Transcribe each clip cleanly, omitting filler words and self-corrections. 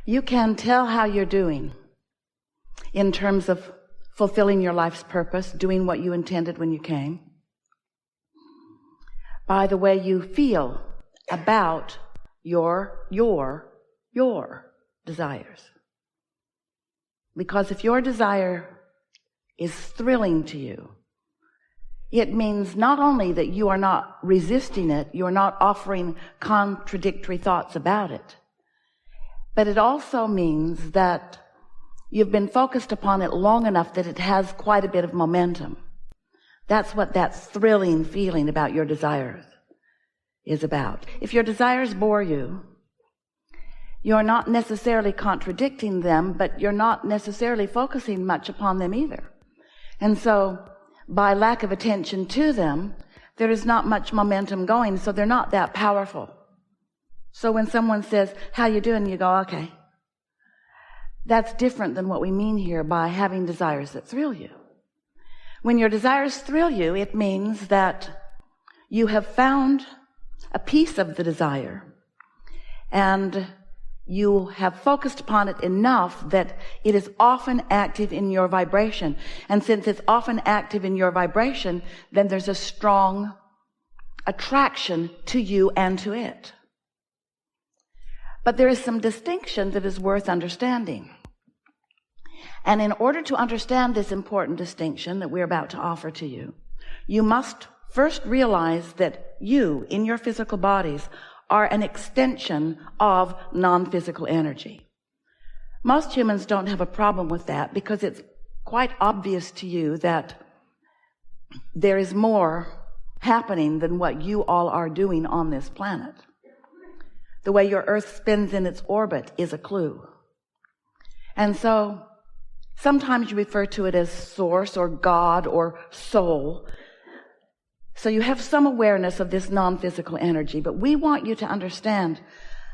You can tell how you're doing in terms of fulfilling your life's purpose, doing what you intended when you came, by the way you feel about your desires. Because if your desire is thrilling to you, it means not only that you are not resisting it, you're not offering contradictory thoughts about it, but it also means that you've been focused upon it long enough that it has quite a bit of momentum. That's what that thrilling feeling about your desires is about. If your desires bore you, you're not necessarily contradicting them, but you're not necessarily focusing much upon them either. And so, by lack of attention to them, there is not much momentum going, so they're not that powerful. So when someone says, how you doing? You go, okay. That's different than what we mean here by having desires that thrill you. When your desires thrill you, it means that you have found a piece of the desire and you have focused upon it enough that it is often active in your vibration. And since it's often active in your vibration, then there's a strong attraction to you and to it. But there is some distinction that is worth understanding. And in order to understand this important distinction that we're about to offer to you, you must first realize that you, in your physical bodies, are an extension of non-physical energy. Most humans don't have a problem with that because it's quite obvious to you that there is more happening than what you all are doing on this planet. The way your Earth spins in its orbit is a clue. And so sometimes you refer to it as source or God or soul. So you have some awareness of this non-physical energy, but we want you to understand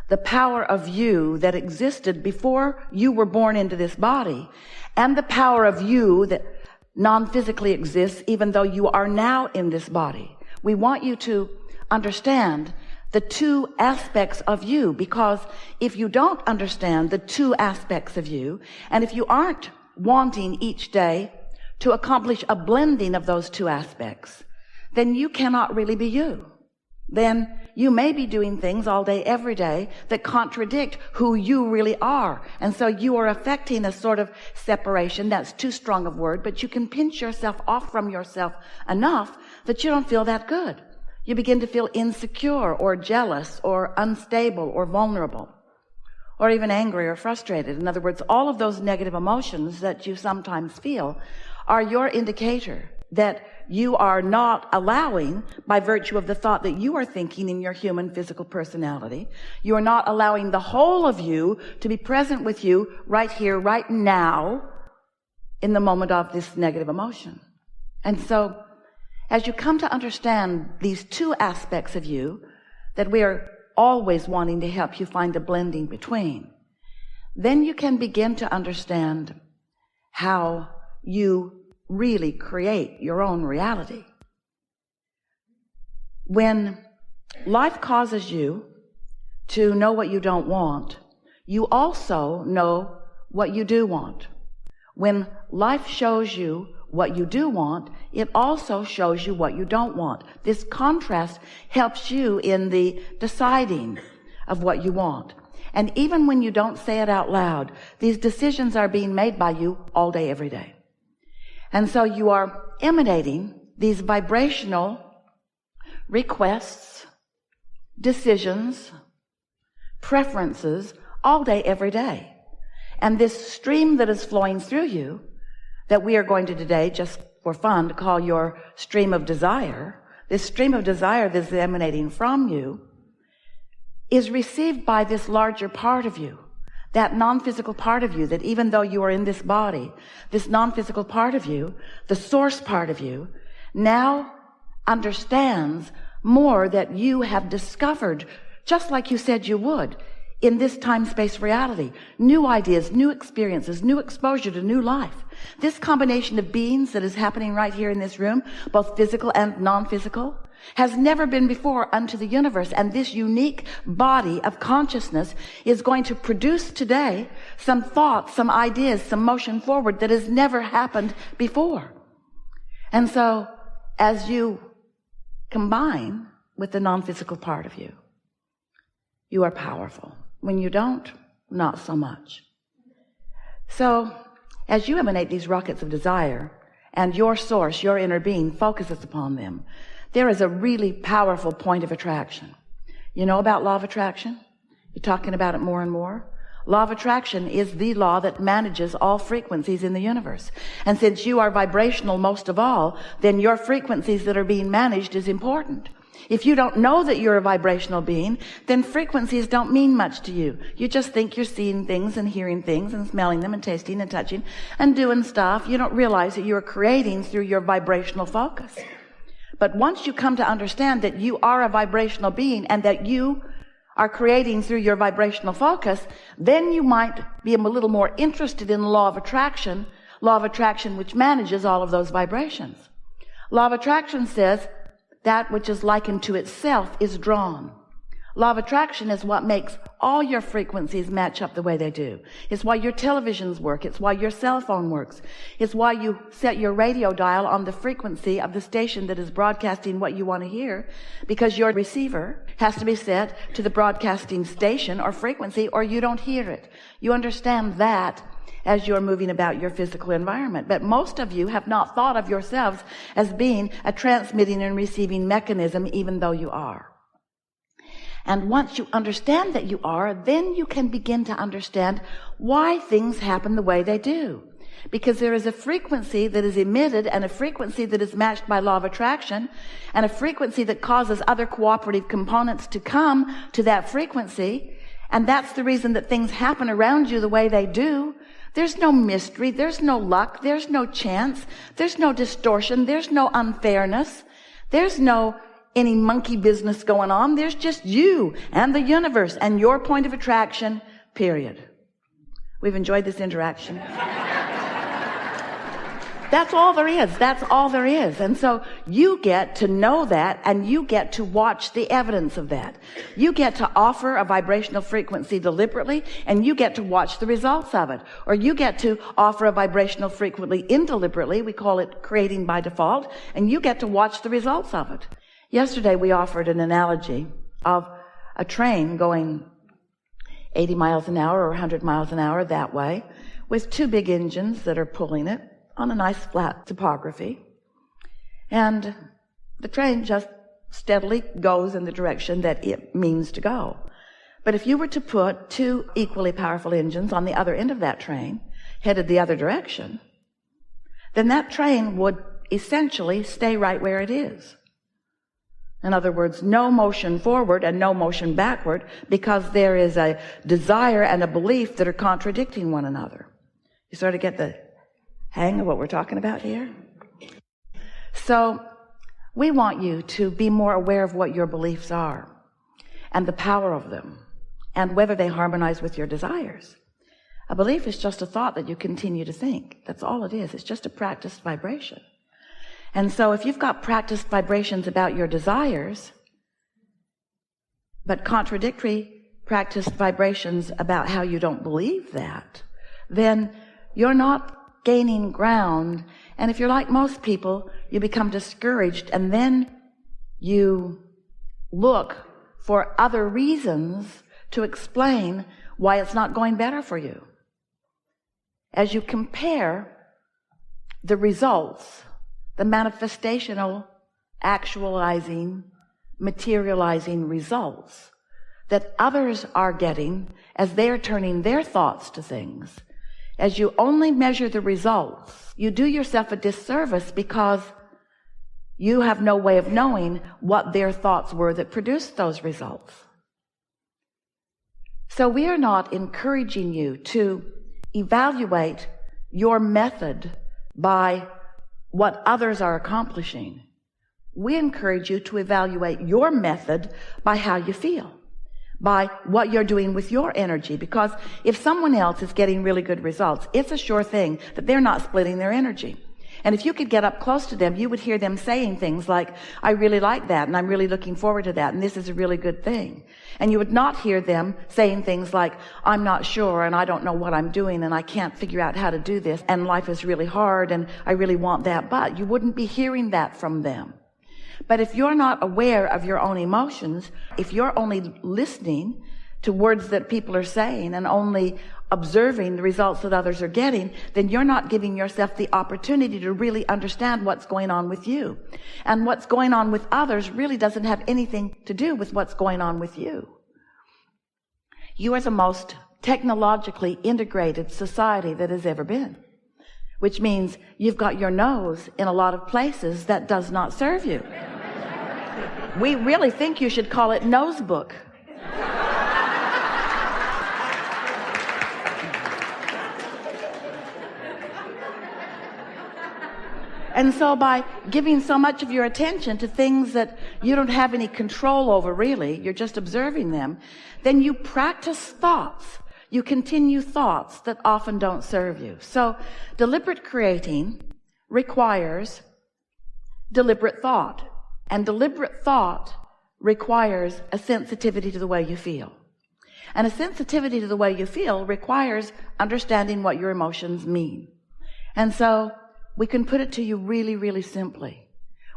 the power of you that existed before you were born into this body, and the power of you that non-physically exists even though you are now in this body. We want you to understand the two aspects of you, because if you don't understand the two aspects of you, and if you aren't wanting each day to accomplish a blending of those two aspects, then you cannot really be you. Then you may be doing things all day, every day that contradict who you really are. And so you are affecting a sort of separation. That's too strong a word, but you can pinch yourself off from yourself enough that you don't feel that good. You begin to feel insecure or jealous or unstable or vulnerable or even angry or frustrated. In other words, all of those negative emotions that you sometimes feel are your indicator that you are not allowing, by virtue of the thought that you are thinking in your human physical personality, you are not allowing the whole of you to be present with you right here, right now, in the moment of this negative emotion. And so, as you come to understand these two aspects of you that we are always wanting to help you find a blending between, then you can begin to understand how you really create your own reality. When life causes you to know what you don't want, you also know what you do want. When life shows you what you do want, it also shows you what you don't want. This contrast helps you in the deciding of what you want. And even when you don't say it out loud, these decisions are being made by you all day, every day. And so you are emanating these vibrational requests, decisions, preferences all day, every day. And this stream that is flowing through you, that we are going to today, just for fun, to call your stream of desire, this stream of desire that is emanating from you, is received by this larger part of you. That non-physical part of you, that even though you are in this body, this non-physical part of you, the source part of you, now understands more that you have discovered, just like you said you would, in this time-space reality. New ideas, new experiences, new exposure to new life. This combination of beings that is happening right here in this room, both physical and non-physical, has never been before unto the universe. And this unique body of consciousness is going to produce today some thoughts, some ideas, some motion forward that has never happened before. And so as you combine with the non-physical part of you, you are powerful. When you don't, not so much. So as you emanate these rockets of desire, and your source, your inner being, focuses upon them, there is a really powerful point of attraction. You know about law of attraction? You're talking about it more and more. Law of attraction is the law that manages all frequencies in the universe. And since you are vibrational most of all, then your frequencies that are being managed is important. If you don't know that you're a vibrational being, then frequencies don't mean much to you. You just think you're seeing things and hearing things and smelling them and tasting and touching and doing stuff. You don't realize that you're creating through your vibrational focus. But once you come to understand that you are a vibrational being and that you are creating through your vibrational focus, then you might be a little more interested in the law of attraction which manages all of those vibrations. Law of attraction says that which is likened to itself is drawn. Law of attraction is what makes all your frequencies match up the way they do. It's why your televisions work. It's why your cell phone works. It's why you set your radio dial on the frequency of the station that is broadcasting what you want to hear, because your receiver has to be set to the broadcasting station or frequency or you don't hear it. You understand that as you're moving about your physical environment. But most of you have not thought of yourselves as being a transmitting and receiving mechanism, even though you are. And once you understand that you are, then you can begin to understand why things happen the way they do. Because there is a frequency that is emitted and a frequency that is matched by law of attraction and a frequency that causes other cooperative components to come to that frequency. And that's the reason that things happen around you the way they do. There's no mystery. There's no luck. There's no chance. There's no distortion. There's no unfairness. There's no any monkey business going on. There's just you and the universe and your point of attraction, period. We've enjoyed this interaction. That's all there is. That's all there is. And so you get to know that and you get to watch the evidence of that. You get to offer a vibrational frequency deliberately and you get to watch the results of it. Or you get to offer a vibrational frequency indeliberately. We call it creating by default. And you get to watch the results of it. Yesterday we offered an analogy of a train going 80 miles an hour or 100 miles an hour that way with two big engines that are pulling it on a nice flat topography. And the train just steadily goes in the direction that it means to go. But if you were to put two equally powerful engines on the other end of that train, headed the other direction, then that train would essentially stay right where it is. In other words, no motion forward and no motion backward, because there is a desire and a belief that are contradicting one another. You sort of get the hang of what we're talking about here? So we want you to be more aware of what your beliefs are and the power of them and whether they harmonize with your desires. A belief is just a thought that you continue to think. That's all it is. It's just a practiced vibration. And so if you've got practiced vibrations about your desires, but contradictory practiced vibrations about how you don't believe that, then you're not gaining ground. And if you're like most people, you become discouraged and then you look for other reasons to explain why it's not going better for you. As you compare the results, the manifestational, actualizing, materializing results that others are getting as they're turning their thoughts to things, as you only measure the results, you do yourself a disservice because you have no way of knowing what their thoughts were that produced those results. So we are not encouraging you to evaluate your method by what others are accomplishing. We encourage you to evaluate your method by how you feel, by what you're doing with your energy. Because if someone else is getting really good results, it's a sure thing that they're not splitting their energy. And if you could get up close to them, you would hear them saying things like, I really like that, and I'm really looking forward to that, and this is a really good thing. And you would not hear them saying things like, I'm not sure, and I don't know what I'm doing, and I can't figure out how to do this, and life is really hard, and I really want that. But you wouldn't be hearing that from them. But if you're not aware of your own emotions, if you're only listening to words that people are saying and only observing the results that others are getting, then you're not giving yourself the opportunity to really understand what's going on with you. And what's going on with others really doesn't have anything to do with what's going on with you. You are the most technologically integrated society that has ever been, which means you've got your nose in a lot of places that does not serve you. We really think you should call it nose book. And so by giving so much of your attention to things that you don't have any control over really, you're just observing them, then you practice thoughts. You continue thoughts that often don't serve you. So deliberate creating requires deliberate thought. And deliberate thought requires a sensitivity to the way you feel. And a sensitivity to the way you feel requires understanding what your emotions mean. And so we can put it to you really, really simply.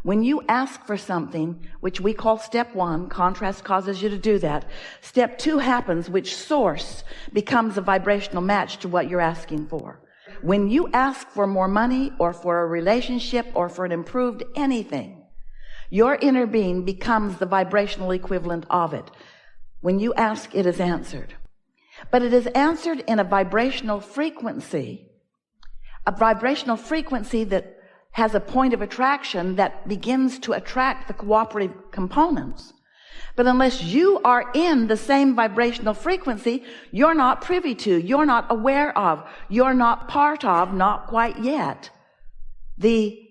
When you ask for something, which we call step 1, contrast causes you to do that. Step 2 happens, which source becomes a vibrational match to what you're asking for. When you ask for more money or for a relationship or for an improved anything, your inner being becomes the vibrational equivalent of it. When you ask, it is answered. But it is answered in a vibrational frequency that has a point of attraction that begins to attract the cooperative components. But unless you are in the same vibrational frequency, you're not privy to, you're not aware of, you're not part of, not quite yet, the